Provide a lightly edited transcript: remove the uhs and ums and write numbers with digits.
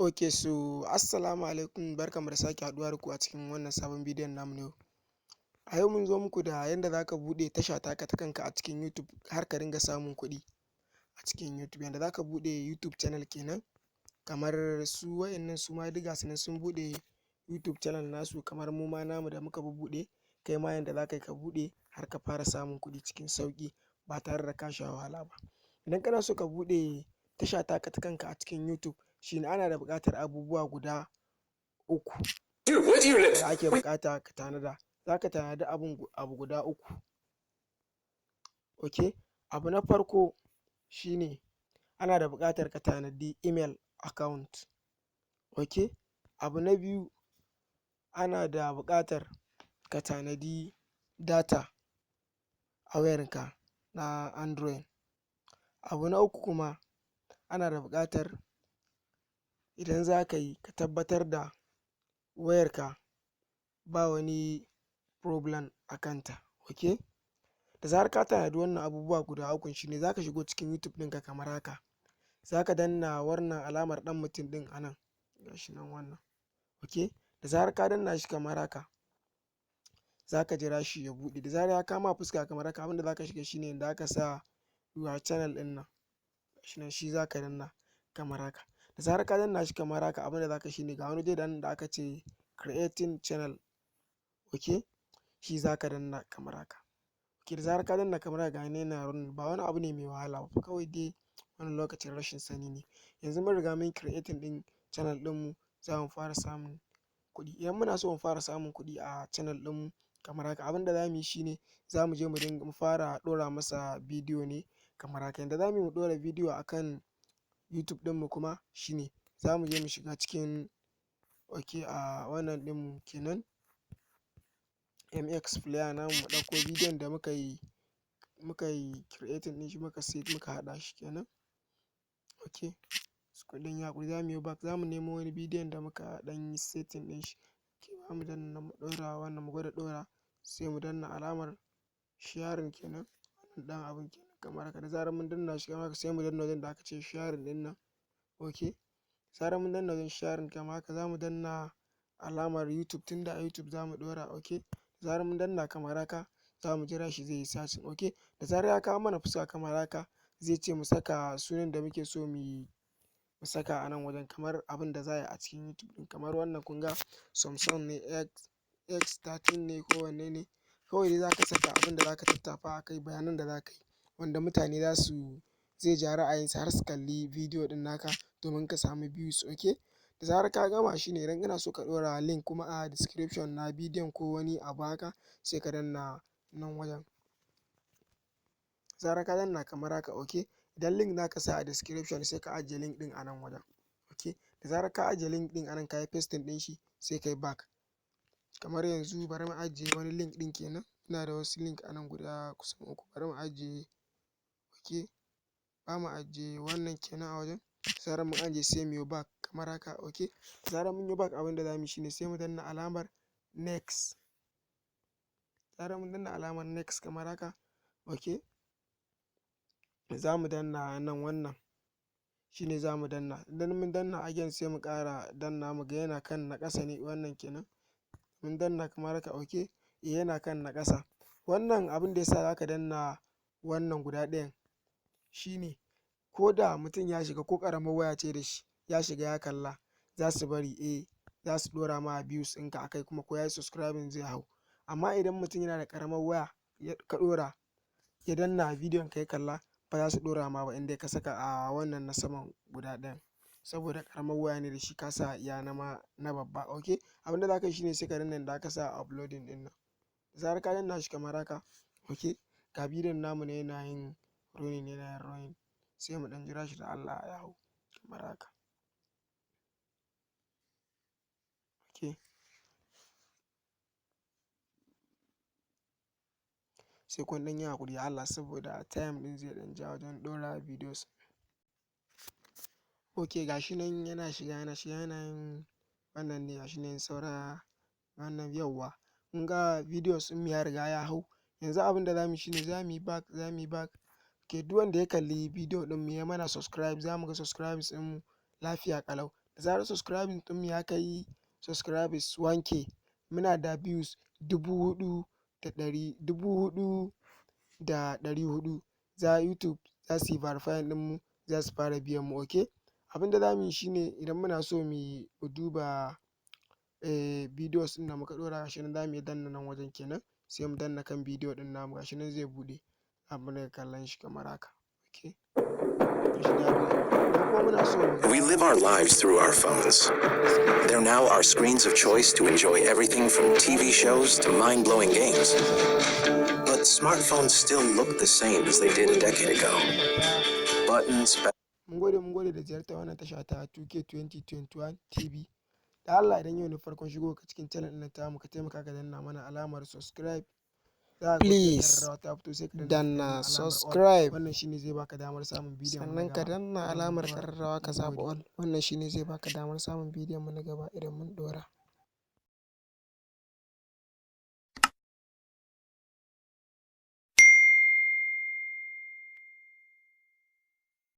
Ok, so assalamu alaikum, barkamu da sake haduwa da ku a cikin wannan sabon bidiyon namu na yau. A yau mun zo muku da yadda za ka buɗe tasha taka ta kanka a cikin YouTube har ka ringa samun kuɗi a cikin YouTube. Yadda za ka buɗe YouTube channel kenan, kamar su wayannan su ma duk gasu nan sun buɗe YouTube channel nasu kamar mu ma namu da muka buɗe. Kai ma yadda za ka yi ka buɗe har ka fara samun kuɗi cikin sauƙi ba tare da ka sha wahala ba. Idan kana so ka buɗe tasha taka ta kanka a cikin YouTube, shine ana da buƙatar abubuwa guda uku da ake buƙata ka tanada. Za ka tanadi abu guda uku. Ok, abu na farko shine ana da buƙatar ka tanadi email account. Ok, abu na biyu ana da buƙatar ka tanadi data a wayarka na Android. Abu na uku kuma ana da buƙatar idan za ka yi ka tabbatar da wayarka ba wani problem a kanta. Ok, da zarar ka tanadi wannan abubuwa guda ukun shine za ka shigo cikin YouTube ɗinka kamar haka. Za ka danna wannan alamar ɗan mutum ɗin a nan, gashi nan wannan. Ok, da zarar ka danna shi kamar haka, za ka jira shi ya buɗe. Da zarar ya kama fuska kamar haka, abinda za ka shiga shine inda aka sa your channel ɗin nan, gashi nan shi za ka danna kamar haka. Da zarar ka danna shi kamar haka, abinda za ka shine ga wani dai da aka ce creating channel. Ok, shi za ka danna kamar haka. Ok, da zarar ka danna kamar haka, ga yana running, ba wani abu ne mai wahala ba, kawai dai wani lokacin rashin sani ne. Yanzu mun riga mun creating ɗin channel ɗinmu, za mu fara samun kuɗi. Idan muna so mu fara samun kuɗi a channel ɗinmu kamar haka, abinda za mu yi shine za mu je mu fara ɗora masa bidiyo ne kamar haka. Yanda za mu yi mu ɗora bidiyo a kan YouTube ɗinmu kuma shine za mu je mu shiga cikin a wannan ɗinmu kenan MX Player namu, mu ɗauko bidiyon da muka yi creating ɗin shi, muka haɗa shi kenan. Ok, kuɗin ya za mu yi back, za mu nemo wani bidiyon da muka ɗan yi setting ɗin shi. Ok, za mu danna mu ɗora wannan, mu gwada ɗora, sai mu danna alamar sharing kenan, wannan ɗan abun kenan kamar haka. Da zarar mun danna shi kamar haka, sai mu danna wajen da aka ce sharing ɗin nan. Ok, zarar mun danna wajen sharing kamar haka, za mu danna alamar YouTube tunda a YouTube za mu ɗora. Ok, da zarar mun danna kamar haka, za mu jira shi zai yi searching. Ok, da zarar ya kawo mana fuska kamar haka, zai ce mu saka sunan da muke so mu saka a nan wajen, kamar abin da za a yi a cikin YouTube ɗin. Kamar wannan kun ga Samsung ne, X13 ne ko wanne ne, kawai dai za ka saka abin da za ka tattafa a kai, bayanan da za ka yi wanda mutane zai ja ra'ayinsu har su kalli bidiyo ɗin naka domin ka samu views. Ok, da zarar ka gama shine idan kana so ka ɗora link kuma a description na bidiyon ko wani abu haka, sai ka danna nan wajen. Zarar ka danna kamar haka, ok, idan link naka sa a description sai ka ajiye link ɗin a nan wajen. Ok, da zarar ka ajiye link ɗin a nan, ka yi pasting ɗin shi, sai ka yi back. Kamar yanzu bari mu ajiye wani link ɗin kenan, ina da wasu link a nan guda kusan uku, bari mu ajiye. Ok, ba mu ajiye wannan kenan a wajen. Da zarar mun ajiye sai mu yi back kamar haka. Ok, da zarar mun yi back, abin da za mu yi shine sai mu danna alamar next. Da zarar mun danna alamar next kamar haka. Ok, za mu danna nan wannan shine za mu danna. Idan mun danna again sai mu ƙara danna, mu ga yana kan na ƙasa ne wannan kenan. Mun danna kamar haka. Ok, yana kan na ƙasa. Wannan abin da ya sa za ka danna wannan guda ɗayan shine ko da mutum ya shiga ko ƙaramar waya ce da shi, ya shiga ya kalla, za su bari za su ɗora ma views ɗinka a kai, kuma ko ya yi subscribing zai hau. Amma idan mutum yana da ƙaramar waya ka ɗora, ya danna bidiyon ka ya kalla, ba za su ɗora ma ba in dai ka saka a wannan na saman guda ɗayan, saboda ƙaramar waya ne da shi, ka sa iya na babba. Ok, abin da za ka yi shine sai ka danna inda aka sa uploading ɗin nan. Da zarar ka danna shi kamar haka. Ok, ga bidiyon namu ne yana yin running, sai mu ɗan jira shi da Allah ya hau kamar haka. Ok, sai kun ɗan yi haƙuri Allah, saboda time ɗin zai ɗan ja wajen ɗora videos. Ok, gashi nan yana shiga yana yin wannan ne, gashi nan saura wannan yawwa. Kun ga videos ɗin mu ya riga ya hau. Yanzu abin da za mu yi shine za mu yi back. Ok, duk wanda ya kalli bidiyo ɗin mu ya mana subscribe, za mu ga subscribes ɗin mu lafiya ƙalau. da zarar subscribing ɗinmu ya kai subscribers 1k muna da views 4,400 za YouTube za su yi verifying ɗinmu za su fara biyan mu. Okay, abinda za mu yi shine idan muna so mu duba videos ɗin da muka ɗora gashi nan za mu iya danna nan wajen kenan sai mu danna kan bidiyo ɗin namu gashi nan zai buɗe abu daga kallon shi kamar haka. Okay, we live our lives through our phones. They're now our screens of choice to enjoy everything from TV shows to mind-blowing games. But smartphones still look the same as they did a decade ago. Buttons. Mun gode da ziyartar wannan tasha ta 2K 2021 TV. Da Allah idan yau ne farkon shigo ka cikin channel ɗin tamu ka taimaka ka danna mana alamar subscribe. Please danna subscribe, wannan shine zai baka damar samun bidiyon mu na gaba. Sannan ka danna alamar ƙararrawa ka zaɓi all, wannan shine zai baka damar samun bidiyon mu na gaba idan mun ɗora.